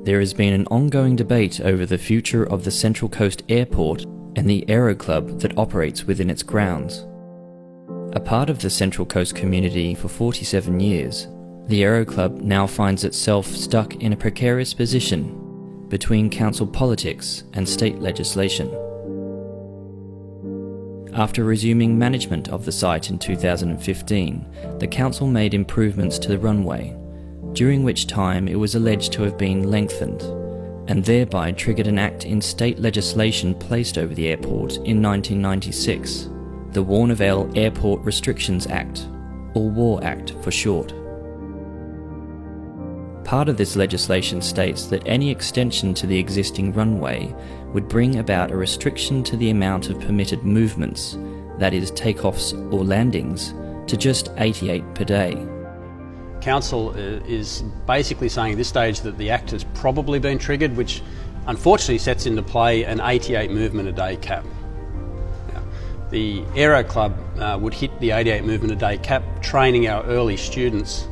There has been an ongoing debate over the future of the Central Coast Airport and the Aero Club that operates within its grounds. A part of the Central Coast community for 47 years, the Aero Club now finds itself stuck in a precarious position between council politics and state legislation. After resuming management of the site in 2015, the council made improvements to the runway, during which time it was alleged to have been lengthened, and thereby triggered an act in state legislation placed over the airport in 1996, the Warnervale Airport Restrictions Act, or WAR Act for short. Part of this legislation states that any extension to the existing runway would bring about a restriction to the amount of permitted movements, that is takeoffs or landings, to just 88 per day. Council is basically saying at this stage that the Act has probably been triggered, which unfortunately sets into play an 88 movement a day cap. Now, the Aero Club would hit the 88 movement a day cap, training our early students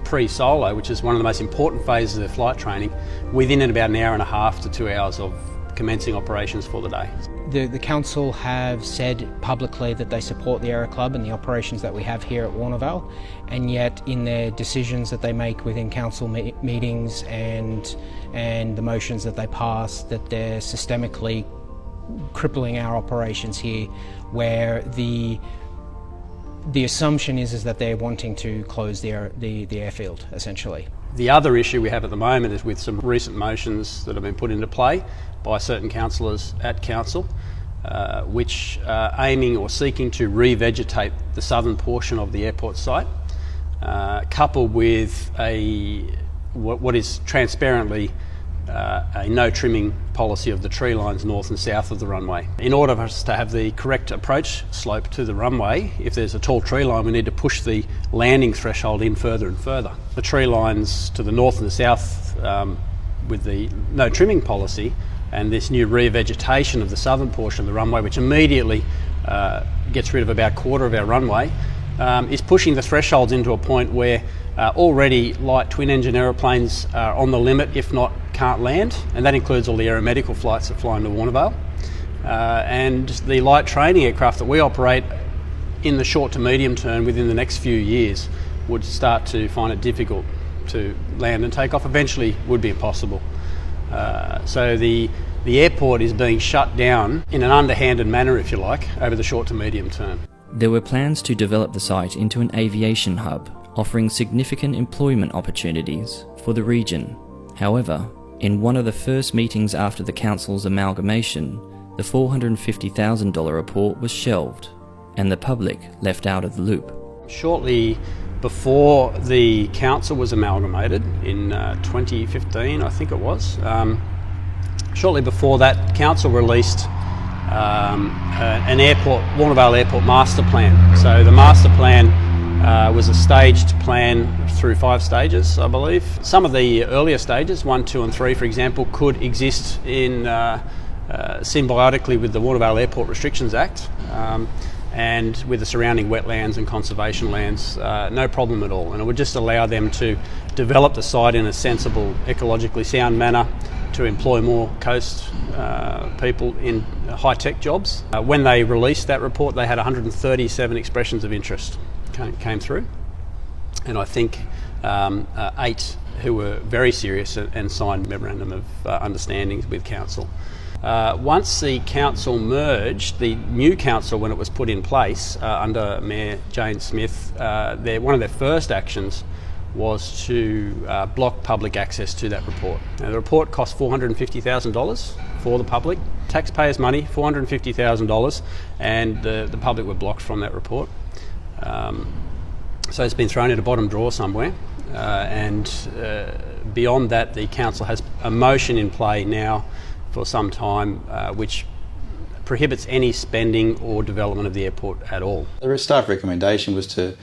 pre-solo, which is one of the most important phases of their flight training, within about an hour and a half to 2 hours of commencing operations for the day. The council have said publicly that they support the Aero Club and the operations that we have here at Warnervale, and yet in their decisions that they make within council meetings and the motions that they pass, that they're systemically crippling our operations here, where the assumption is that they're wanting to close the airfield, essentially. The other issue we have at the moment is with some recent motions that have been put into play by certain councillors at council, which are aiming or seeking to revegetate the southern portion of the airport site, coupled with what is transparently a no trimming policy of the tree lines north and south of the runway. In order for us to have the correct approach slope to the runway, if there's a tall tree line, we need to push the landing threshold in further and further. The tree lines to the north and the south, with the no trimming policy and this new revegetation of the southern portion of the runway, which immediately gets rid of about a quarter of our runway, is pushing the thresholds into a point where already light twin-engine aeroplanes are on the limit, if not can't land, and that includes all the aeromedical flights that fly into Warnervale. And the light training aircraft that we operate in the short to medium term within the next few years would start to find it difficult to land and take off. Eventually would be impossible. So the airport is being shut down in an underhanded manner, if you like, over the short to medium term. There were plans to develop the site into an aviation hub, offering significant employment opportunities for the region. However, in one of the first meetings after the council's amalgamation, the $450,000 report was shelved, and the public left out of the loop. Shortly before the council was amalgamated in 2015, I think it was, shortly before that, council released an airport, Warnervale Airport master plan. So the master plan was a staged plan through 5 stages, I believe. Some of the earlier stages, 1, 2 and 3 for example, could exist in symbiotically with the Warnervale Airport Restrictions Act and with the surrounding wetlands and conservation lands, no problem at all. And it would just allow them to develop the site in a sensible, ecologically sound manner, to employ more coast people in high-tech jobs. When they released that report, they had 137 expressions of interest came through, and I think 8 who were very serious and signed memorandum of understandings with council. Once the council merged, the new council, when it was put in place under Mayor Jane Smith, one of their first actions was to block public access to that report. Now, the report cost $450,000 for the public, taxpayers' money, $450,000, and the public were blocked from that report. So it's been thrown in a bottom drawer somewhere, and beyond that, the council has a motion in play now for some time which prohibits any spending or development of the airport at all. The staff recommendation was to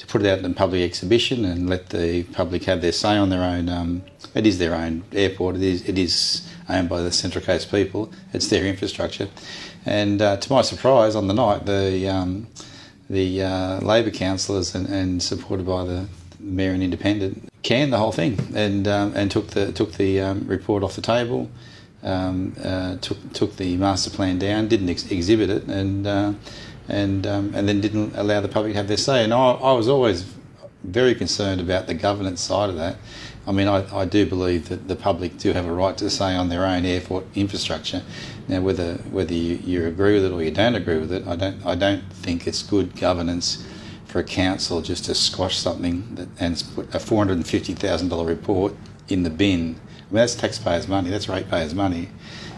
put it out in public exhibition and let the public have their say on their own. It is their own airport. It is owned by the Central Coast people. It's their infrastructure. And to my surprise, on the night, the Labor councillors and supported by the Mayor and Independent canned the whole thing and took the report off the table, took the master plan down, didn't exhibit it, and then didn't allow the public to have their say. And I was always very concerned about the governance side of that. I mean, I do believe that the public do have a right to say on their own airport infrastructure. Now, whether you agree with it or you don't agree with it, I don't think it's good governance for a council just to squash something and put a $450,000 report in the bin. I mean, that's taxpayers' money, that's ratepayers' money,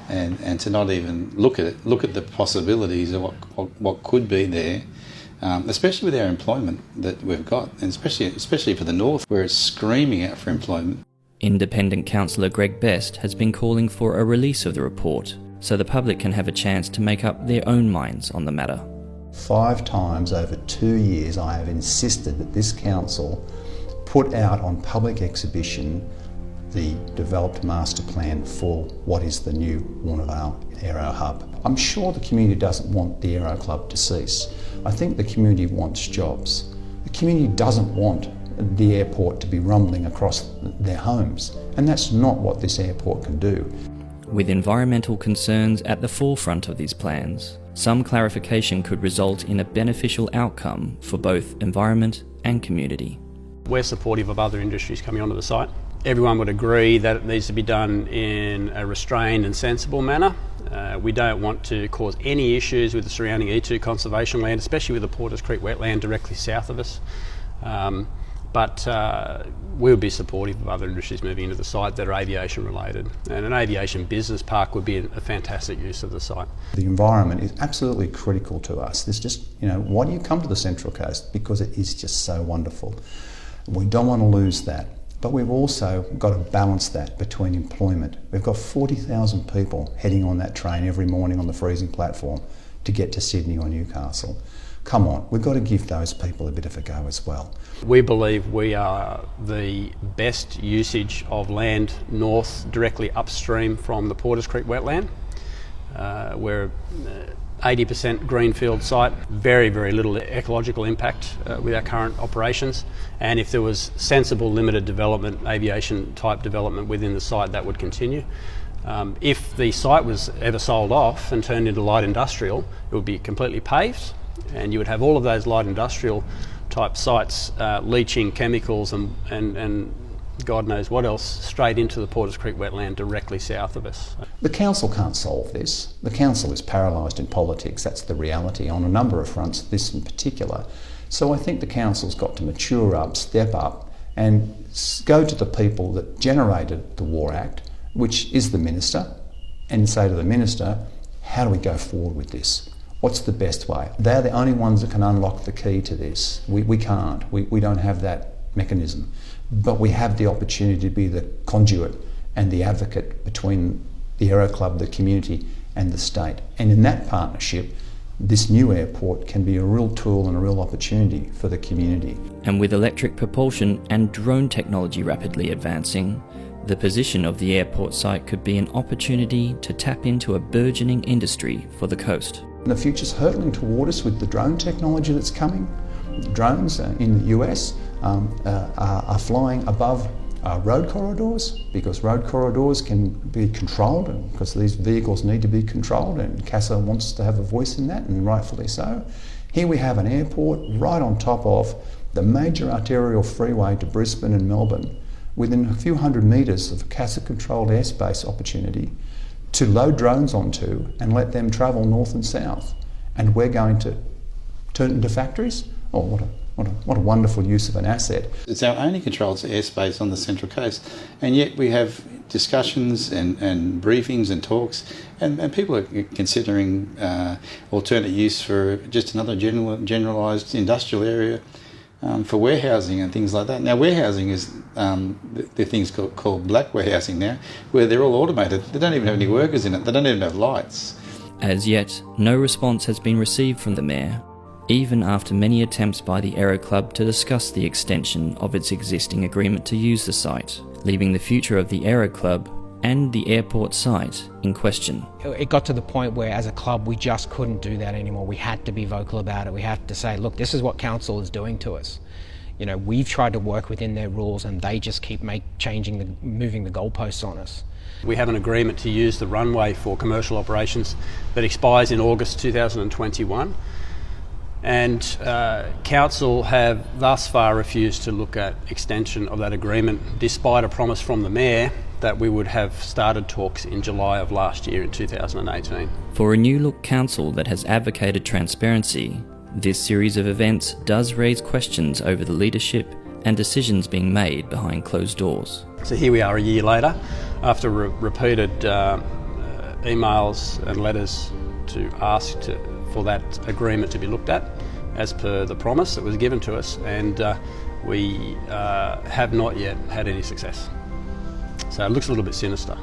and to not even look at it, look at the possibilities of what could be there. Especially with our employment that we've got, and especially for the north, where it's screaming out for employment. Independent councillor Greg Best has been calling for a release of the report so the public can have a chance to make up their own minds on the matter. 5 times over 2 years I have insisted that this council put out on public exhibition the developed master plan for what is the new Warnervale Aero Hub. I'm sure the community doesn't want the Aero Club to cease. I think the community wants jobs. The community doesn't want the airport to be rumbling across their homes, and that's not what this airport can do. With environmental concerns at the forefront of these plans, some clarification could result in a beneficial outcome for both environment and community. We're supportive of other industries coming onto the site. Everyone would agree that it needs to be done in a restrained and sensible manner. We don't want to cause any issues with the surrounding E2 conservation land, especially with the Porters Creek wetland directly south of us. But we would be supportive of other industries moving into the site that are aviation related. And an aviation business park would be a fantastic use of the site. The environment is absolutely critical to us. There's just, why do you come to the Central Coast? Because it is just so wonderful. We don't want to lose that. But we've also got to balance that between employment. We've got 40,000 people heading on that train every morning on the freezing platform to get to Sydney or Newcastle. Come on, we've got to give those people a bit of a go as well. We believe we are the best usage of land north, directly upstream from the Porters Creek wetland. We're 80% greenfield site, very, very little ecological impact with our current operations. And if there was sensible limited development, aviation type development within the site, that would continue. If the site was ever sold off and turned into light industrial, it would be completely paved, and you would have all of those light industrial type sites leaching chemicals and God knows what else straight into the Porters Creek wetland directly south of us. The council can't solve this. The council is paralysed in politics. That's the reality on a number of fronts, this in particular. So I think the council's got to mature up, step up, and go to the people that generated the War Act, which is the minister, and say to the minister, how do we go forward with this? What's the best way? They're the only ones that can unlock the key to this. We can't. We don't have that mechanism. But we have the opportunity to be the conduit and the advocate between the Aero Club, the community and the state. And in that partnership, this new airport can be a real tool and a real opportunity for the community. And with electric propulsion and drone technology rapidly advancing, the position of the airport site could be an opportunity to tap into a burgeoning industry for the coast. The future's hurtling toward us with the drone technology that's coming. Drones in the US are flying above road corridors, because road corridors can be controlled, and because these vehicles need to be controlled, and CASA wants to have a voice in that, and rightfully so. Here we have an airport right on top of the major arterial freeway to Brisbane and Melbourne, within a few hundred metres of a CASA-controlled airspace opportunity to load drones onto and let them travel north and south. And we're going to turn into factories? Oh, what a wonderful use of an asset. It's our only controlled airspace on the Central Coast, and yet we have discussions and briefings and talks, and people are considering alternate use for just another generalised industrial area for warehousing and things like that. Now, warehousing is the thing's called black warehousing now, where they're all automated. They don't even have any workers in it. They don't even have lights. As yet, no response has been received from the Mayor, even after many attempts by the Aero Club to discuss the extension of its existing agreement to use the site, leaving the future of the Aero Club and the airport site in question. It got to the point where as a club we just couldn't do that anymore. We had to be vocal about it. We had to say, look, this is what council is doing to us. You know, we've tried to work within their rules and they just keep moving the goalposts on us. We have an agreement to use the runway for commercial operations that expires in August 2021. And Council have thus far refused to look at extension of that agreement, despite a promise from the Mayor that we would have started talks in July of last year in 2018. For a New Look council that has advocated transparency, this series of events does raise questions over the leadership and decisions being made behind closed doors. So here we are a year later, after repeated emails and letters to ask for that agreement to be looked at, as per the promise that was given to us, and we have not yet had any success. So it looks a little bit sinister.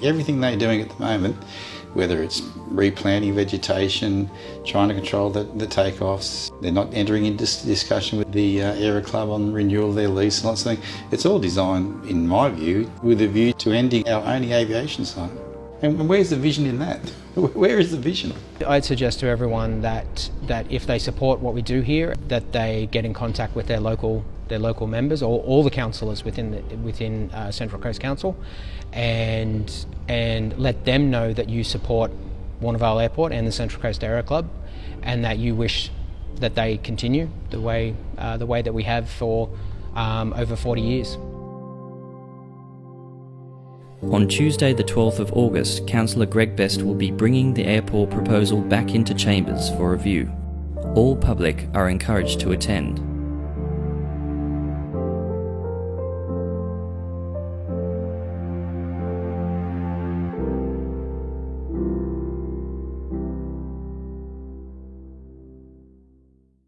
Everything they're doing at the moment, whether it's replanting vegetation, trying to control the takeoffs, they're not entering into discussion with the Aero Club on renewal of their lease and lots of things. It's all designed, in my view, with a view to ending our only aviation site. And where's the vision in that? Where is the vision? I'd suggest to everyone that if they support what we do here, that they get in contact with their local members or all the councillors within Central Coast Council, and let them know that you support Warnervale Airport and the Central Coast Aero Club, and that you wish that they continue the way that we have for over 40 years. On Tuesday the 12th of August, Councillor Greg Best will be bringing the airport proposal back into chambers for review. All public are encouraged to attend.